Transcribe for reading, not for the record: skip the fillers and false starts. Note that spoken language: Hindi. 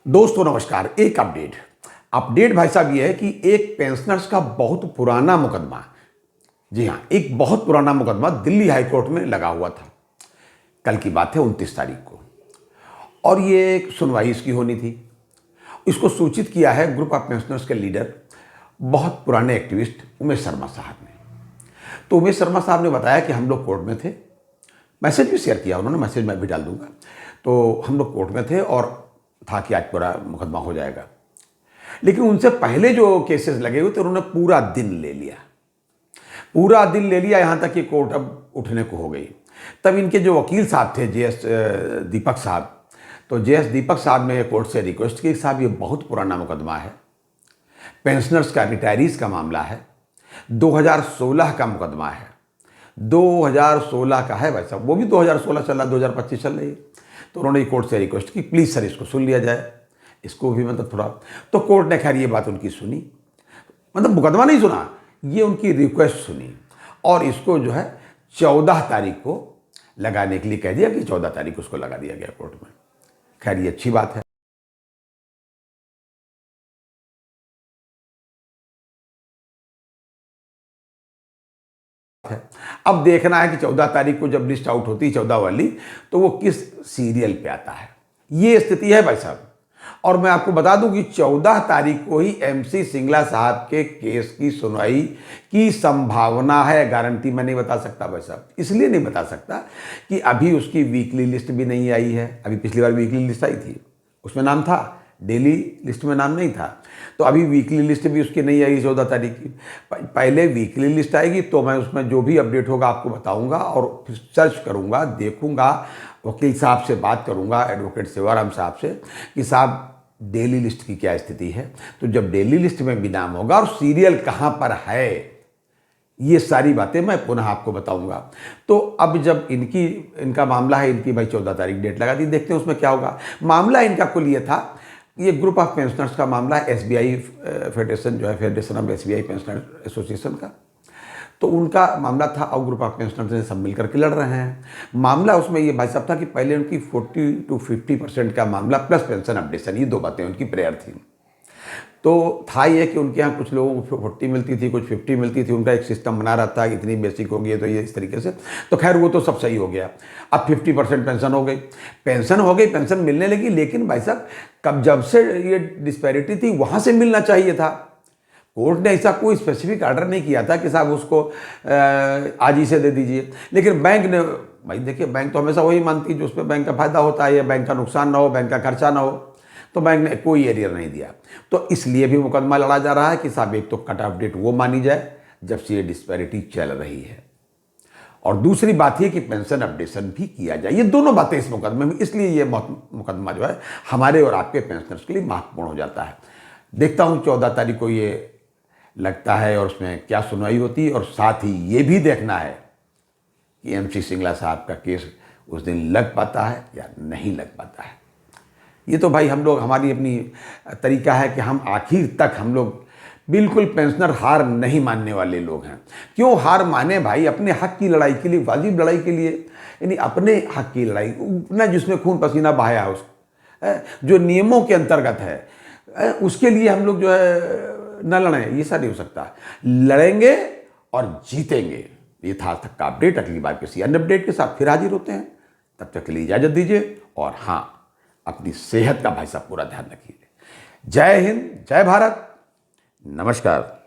दोस्तों नमस्कार। एक अपडेट भाई साहब ये है कि एक पेंशनर्स का बहुत पुराना मुकदमा, जी हाँ, एक बहुत पुराना मुकदमा दिल्ली हाई कोर्ट में लगा हुआ था। कल की बात है 29 तारीख को, और ये एक सुनवाई इसकी होनी थी। इसको सूचित किया है ग्रुप ऑफ पेंशनर्स के लीडर, बहुत पुराने एक्टिविस्ट उमेश शर्मा साहब ने। तो उमेश शर्मा साहब ने बताया कि हम लोग कोर्ट में थे, मैसेज भी शेयर किया उन्होंने, मैसेज मैं भी डाल दूंगा। तो हम लोग कोर्ट में थे और था कि आज पूरा मुकदमा हो जाएगा, लेकिन उनसे पहले जो केसेस लगे हुए थे उन्होंने पूरा दिन ले लिया, यहां तक कि कोर्ट अब उठने को हो गई। तब इनके जो वकील साहब थे जेएस दीपक साहब, तो जेएस दीपक साहब ने कोर्ट से रिक्वेस्ट की, साहब ये बहुत पुराना मुकदमा है, पेंशनर्स का, रिटायरीज का मामला है, 2016 का मुकदमा है, 2016 का है भाई साहब, वो भी 2016 चल रहा, 2025 चल रही है। तो उन्होंने कोर्ट से रिक्वेस्ट की, प्लीज़ सर इसको सुन लिया जाए, इसको भी मतलब थोड़ा। तो कोर्ट ने खैर ये बात उनकी सुनी, मतलब मुकदमा नहीं सुना, ये उनकी रिक्वेस्ट सुनी, और इसको जो है 14 तारीख को लगाने के लिए कह दिया कि 14 तारीख को उसको लगा दिया गया कोर्ट में। खैर ये अच्छी बात है। अब देखना है कि 14 तारीख को जब लिस्ट आउट होती है 14 वाली, तो वो किस सीरियल पे आता है, ये स्थिति है भाई साहब। और मैं आपको बता दूं कि 14 तारीख को ही एमसी सिंगला साहब के केस की सुनवाई की संभावना है। गारंटी मैं नहीं बता सकता भाई साहब, इसलिए नहीं बता सकता कि अभी उसकी वीकली लिस्ट भी नहीं आई है। अभी पिछली बार वीकली लिस्ट आई थी, उसमें नाम था, डेली लिस्ट में नाम नहीं था। तो अभी वीकली लिस्ट भी उसकी नहीं आई 14 तारीख की। पहले वीकली लिस्ट आएगी तो मैं उसमें जो भी अपडेट होगा आपको बताऊंगा, और फिर सर्च करूंगा, देखूंगा, वकील साहब से बात करूंगा, एडवोकेट सेवाराम साहब से, कि साहब डेली लिस्ट की क्या स्थिति है। तो जब डेली लिस्ट में भी नाम होगा और सीरियल कहाँ पर है, ये सारी बातें मैं पुनः आपको बताऊंगा। तो अब जब इनका मामला है, इनकी भाई 14 तारीख डेट लगा दी, देखते हैं उसमें क्या होगा। मामला इनका कुल ये था, ये ग्रुप ऑफ पेंशनर्स का मामला है, एसबीआई फेडरेशन जो है, federation of SBI pensioner association का, तो उनका मामला था, और ग्रुप ऑफ पेंशनर्स ने सब मिलकर के लड़ रहे हैं। मामला उसमें ये भाई साहब था कि पहले उनकी 40 to 50% का मामला प्लस पेंशन अपडेशन, ये दो बातें उनकी प्रेयर थी। तो था ये कि उनके यहाँ कुछ लोगों को 40 मिलती थी, कुछ 50 मिलती थी, उनका एक सिस्टम बना रहा था कि इतनी बेसिक होगी तो ये इस तरीके से। तो खैर वो तो सब सही हो गया, अब 50% पेंशन हो गई, पेंशन मिलने लगी। लेकिन भाई साहब कब जब से ये डिस्पैरिटी थी वहाँ से मिलना चाहिए था। कोर्ट ने ऐसा कोई स्पेसिफिक ऑर्डर नहीं किया था कि साहब उसको आज ही से दे दीजिए, लेकिन बैंक ने, भाई देखिए बैंक तो हमेशा वही मानती है जो उस पर बैंक का फायदा होता है, या बैंक का नुकसान ना हो, बैंक का खर्चा ना हो, तो बैंक ने कोई एरियर नहीं दिया। तो इसलिए भी मुकदमा लड़ा जा रहा है कि साहब एक तो कट ऑफ डेट वो मानी जाए जब से ये डिस्पैरिटी चल रही है, और दूसरी बात ये कि पेंशन अपडेशन भी किया जाए। ये दोनों बातें इस मुकदमे में, इसलिए ये मुकदमा जो है हमारे और आपके पेंशनर्स के लिए महत्वपूर्ण हो जाता है। देखता हूँ 14 तारीख को ये लगता है और उसमें क्या सुनवाई होती है, और साथ ही ये भी देखना है कि एमसी सिंगला साहब का केस उस दिन लग पाता है या नहीं लग पाता है। ये तो भाई हम लोग, हमारी अपनी तरीका है कि हम आखिर तक, हम लोग बिल्कुल पेंशनर हार नहीं मानने वाले लोग हैं। क्यों हार माने भाई, अपने हक की लड़ाई के लिए, वाजिब लड़ाई के लिए, यानी अपने हक की लड़ाई, अपना जिसमें खून पसीना बहाया है, उस जो नियमों के अंतर्गत है, उसके लिए हम लोग जो है न लड़ें, ये सब नहीं हो सकता। लड़ेंगे और जीतेंगे। ये था आज तक का अपडेट। अगली बार किसी अन्य अपडेट के साथ फिर हाजिर होते हैं, तब तक के लिए इजाजत दीजिए, और हाँ, अपनी सेहत का भाई साहब पूरा ध्यान रखिए। जय हिंद, जय भारत, नमस्कार।